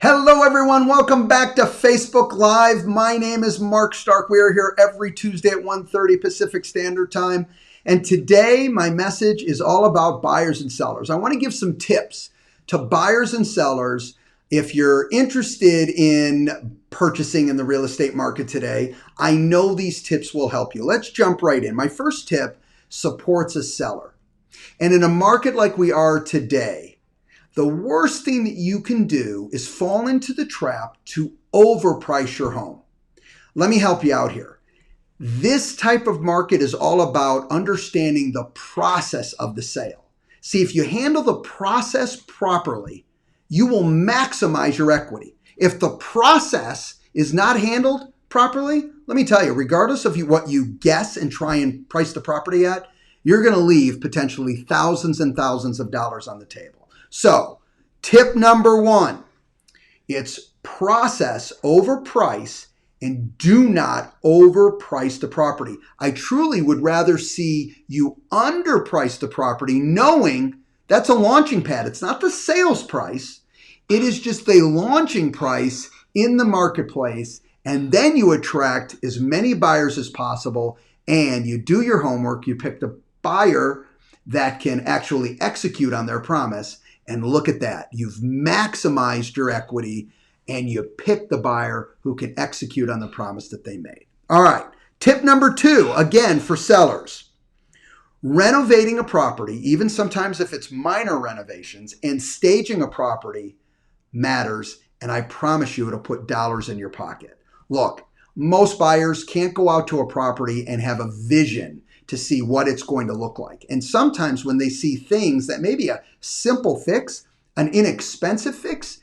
Hello everyone, welcome back to Facebook Live. My name is Mark Stark. We are here every Tuesday at 1:30 Pacific Standard Time. And today my message is all about buyers and sellers. I want to give some tips to buyers and sellers if you're interested in purchasing in the real estate market today. I know these tips will help you. Let's jump right in. My first tip supports a seller. And in a market like we are today, the worst thing that you can do is fall into the trap to overprice your home. Let me help you out here. This type of market is all about understanding the process of the sale. See, if you handle the process properly, you will maximize your equity. If the process is not handled properly, let me tell you, regardless of what you guess and try and price the property at, you're going to leave potentially thousands and thousands of dollars on the table. So, tip number one, it's process over price and do not overprice the property. I truly would rather see you underprice the property knowing that's a launching pad. It's not the sales price. It is just a launching price in the marketplace, and then you attract as many buyers as possible and you do your homework. You pick the buyer that can actually execute on their promise. And look at that. You've maximized your equity and you pick the buyer who can execute on the promise that they made. All right. Tip number two, again, for sellers. Renovating a property, even sometimes if it's minor renovations, and staging a property matters. And I promise you it'll put dollars in your pocket. Look, most buyers can't go out to a property and have a vision to see what it's going to look like. And sometimes when they see things that may be a simple fix, an inexpensive fix,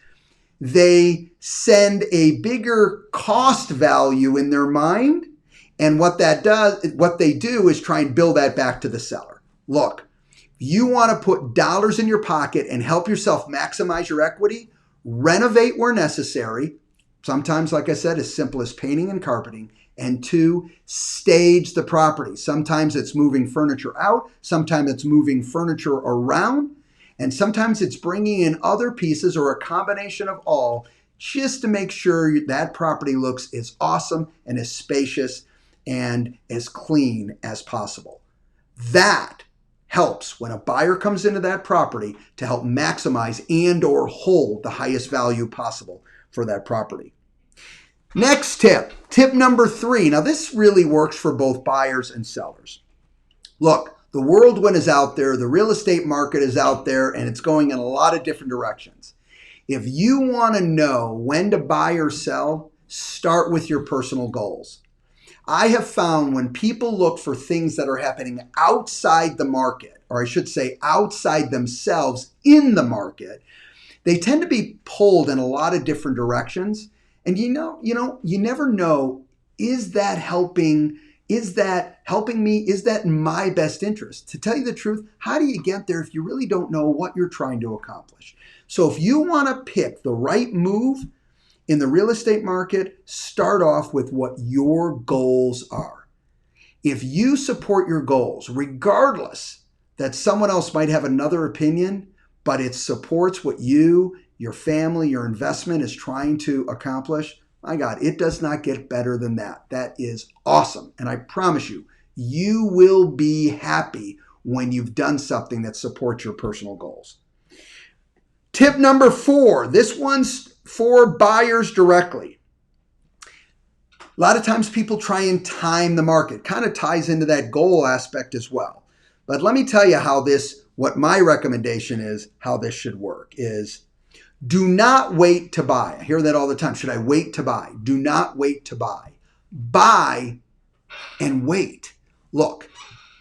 they send a bigger cost value in their mind. And what they do is try and bill that back to the seller. Look, you want to put dollars in your pocket and help yourself maximize your equity, renovate where necessary. Sometimes, like I said, as simple as painting and carpeting. And two, stage the property. Sometimes it's moving furniture out. Sometimes it's moving furniture around. And sometimes it's bringing in other pieces or a combination of all just to make sure that property looks as awesome and as spacious and as clean as possible. That helps when a buyer comes into that property to help maximize and or hold the highest value possible for that property. Next tip, tip number three. Now this really works for both buyers and sellers. Look, the whirlwind is out there, the real estate market is out there, and it's going in a lot of different directions. If you want to know when to buy or sell, start with your personal goals. I have found when people look for things that are happening outside the market, or I should say outside themselves in the market, they tend to be pulled in a lot of different directions. And you never know, is that helping me? Is that in my best interest? To tell you the truth, how do you get there if you really don't know what you're trying to accomplish? So if you want to pick the right move in the real estate market, start off with what your goals are. If you support your goals, regardless that someone else might have another opinion, but it supports what you, your family, your investment is trying to accomplish, my God, it does not get better than that. That is awesome. And I promise you, you will be happy when you've done something that supports your personal goals. Tip number four, this one's for buyers directly. A lot of times people try and time the market. Kind of ties into that goal aspect as well. But let me tell you what my recommendation is, how this should work is, do not wait to buy. I hear that all the time. Should I wait to buy? Do not wait to buy. Buy and wait. Look,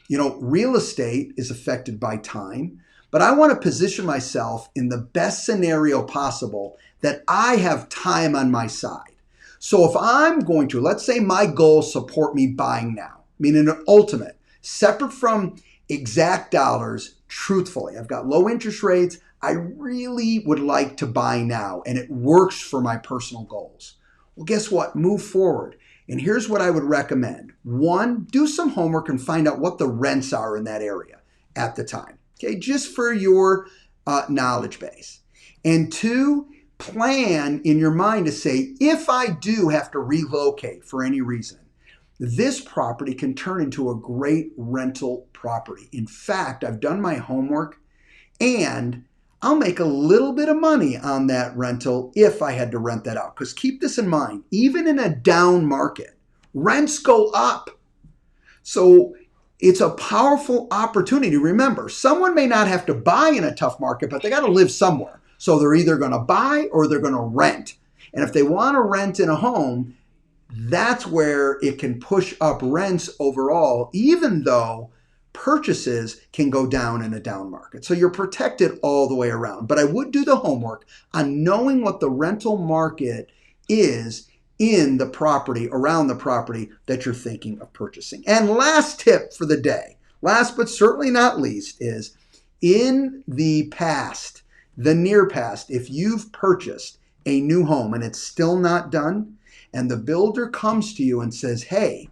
real estate is affected by time, but I want to position myself in the best scenario possible that I have time on my side. So if I'm going to, let's say my goals support me buying now, meaning an ultimate, separate from exact dollars, truthfully, I've got low interest rates. I really would like to buy now, and it works for my personal goals. Well, guess what? Move forward. And here's what I would recommend. One, do some homework and find out what the rents are in that area at the time. Okay, just for your knowledge base. And two, plan in your mind to say, if I do have to relocate for any reason, this property can turn into a great rental property. In fact, I've done my homework and I'll make a little bit of money on that rental if I had to rent that out. Because keep this in mind, even in a down market, rents go up. So it's a powerful opportunity. Remember, someone may not have to buy in a tough market, but they got to live somewhere. So they're either going to buy or they're going to rent. And if they want to rent in a home, that's where it can push up rents overall, even though purchases can go down in a down market. So you're protected all the way around. But I would do the homework on knowing what the rental market is in the property, around the property that you're thinking of purchasing. And last tip for the day, last but certainly not least, is in the past, the near past, if you've purchased a new home and it's still not done, and the builder comes to you and says, hey,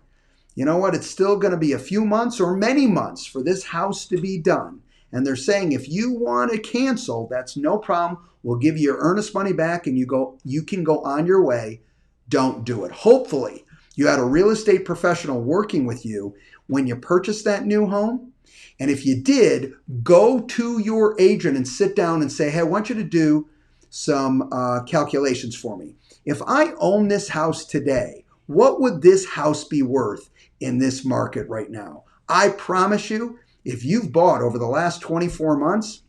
you know what, it's still going to be a few months or many months for this house to be done. And they're saying, if you want to cancel, that's no problem. We'll give you your earnest money back and you can go on your way. Don't do it. Hopefully, you had a real estate professional working with you when you purchased that new home. And if you did, go to your agent and sit down and say, hey, I want you to do some calculations for me. If I own this house today, what would this house be worth in this market right now? I promise you, if you've bought over the last 24 months,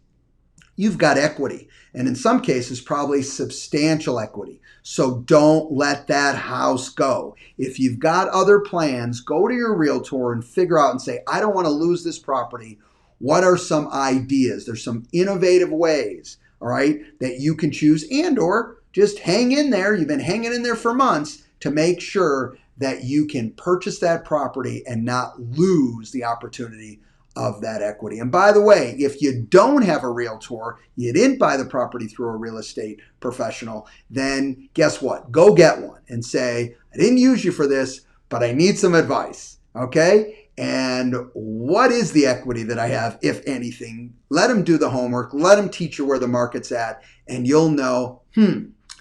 you've got equity. And in some cases, probably substantial equity. So don't let that house go. If you've got other plans, go to your realtor and figure out and say, I don't want to lose this property. What are some ideas? There's some innovative ways, all right, that you can choose, and or just hang in there. You've been hanging in there for months to make sure that you can purchase that property and not lose the opportunity of that equity. And by the way, if you don't have a realtor, you didn't buy the property through a real estate professional, then guess what? Go get one and say, I didn't use you for this, but I need some advice, okay? And what is the equity that I have, if anything? Let them do the homework. Let them teach you where the market's at, and you'll know,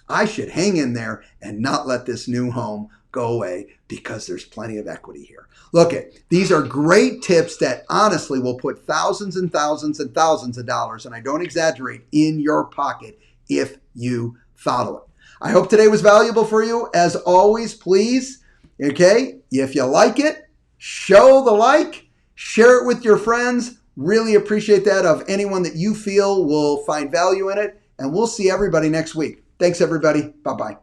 I should hang in there and not let this new home go away because there's plenty of equity here. Look, these are great tips that honestly will put thousands and thousands and thousands of dollars, and I don't exaggerate, in your pocket if you follow it. I hope today was valuable for you. As always, please, okay, if you like it, show the like, share it with your friends. Really appreciate that of anyone that you feel will find value in it. And we'll see everybody next week. Thanks, everybody. Bye-bye.